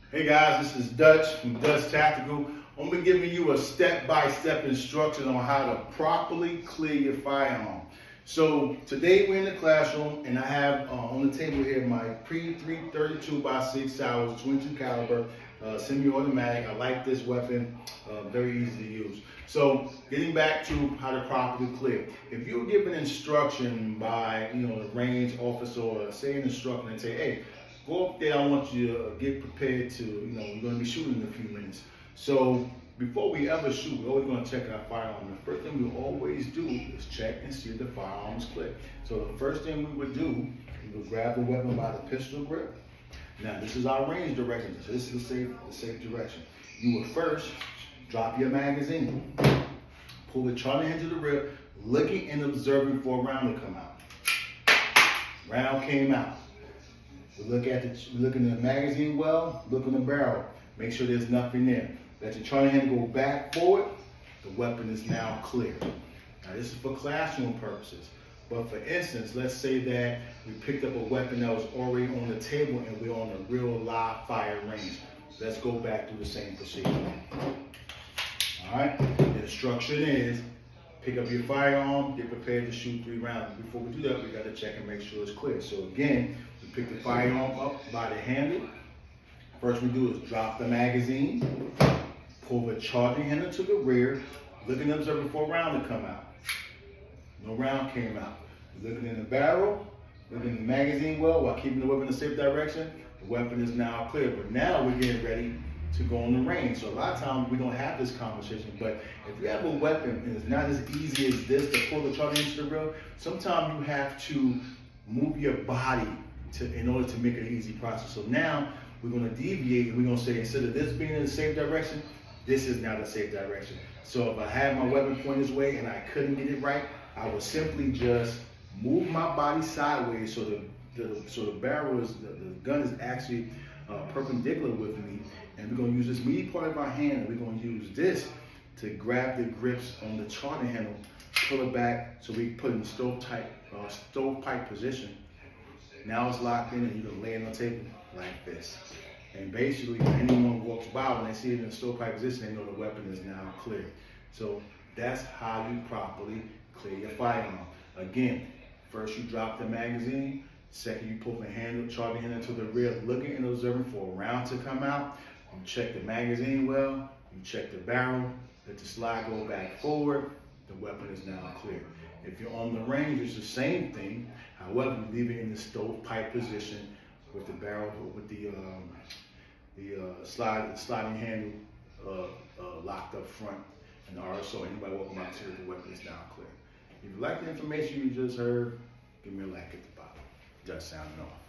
Hey guys, this is Dutch from Dutch Tactical. I'm going to be giving you a step-by-step instruction on how to properly clear your firearm. So today we're in the classroom and I have on the table here my pre-332 by 6 hours 22 caliber semi-automatic. I like this weapon, very easy to use. So getting back to how to properly clear. If you were given instruction by the range officer or say an instructor and say, hey, go up there, I want you to get prepared to, we're going to be shooting in a few minutes. So before we ever shoot, we're always going to check our firearm. The first thing we always do is check and see if the firearm is clear. So the first thing we would do, we would grab the weapon by the pistol grip. Now this is our range direction. So this is the safe direction. You would first drop your magazine, pull the charging hand to the rear, looking and observing for a round to come out. Round came out. We look in the magazine well, look in the barrel, make sure there's nothing there. Let your charging hand go back forward, the weapon is now clear. Now this is for classroom purposes, but for instance, let's say that we picked up a weapon that was already on the table and we're on a real live fire range. Let's go back through the same procedure. All right, the instruction is, pick up your firearm, get prepared to shoot 3 rounds. Before we do that, we got to check and make sure it's clear. So again, we pick the firearm up by the handle. First we do is drop the magazine, pull the charging handle to the rear, look and observe for a round to come out. No round came out. Looking in the barrel, looking in the magazine well while keeping the weapon in a safe direction, the weapon is now clear. But now we're getting ready to go on the range. So a lot of times we don't have this conversation, but if you have a weapon and it's not as easy as this to pull the charging into the rear, sometimes you have to move your body in order to make it an easy process. So now we're going to deviate and we're going to say, instead of this being in the safe direction, this is now the safe direction. So if I had my weapon pointed this way and I couldn't get it right, I would simply just move my body sideways so the barrel is, the gun is actually perpendicular with me, and we're going to use this meaty part of our hand, and we're going to use this to grab the grips on the charging handle, pull it back so we put it in stovepipe position. Now it's locked in and you can lay it on the table like this. And basically when anyone walks by, when they see it in the stovepipe position, they know the weapon is now clear. So that's how you properly clear your firearm. Again, first you drop the magazine, second you pull the charging handle to the rear, looking and observing for a round to come out. You check the magazine well, you check the barrel, let the slide go back forward, the weapon is now clear. If you're on the range, it's the same thing. However, you leave it in the stovepipe position with the barrel, with the sliding handle locked up front. And also, anybody walking out here, the weapon is now clear. If you like the information you just heard, give me a like at the bottom. Just sounding off.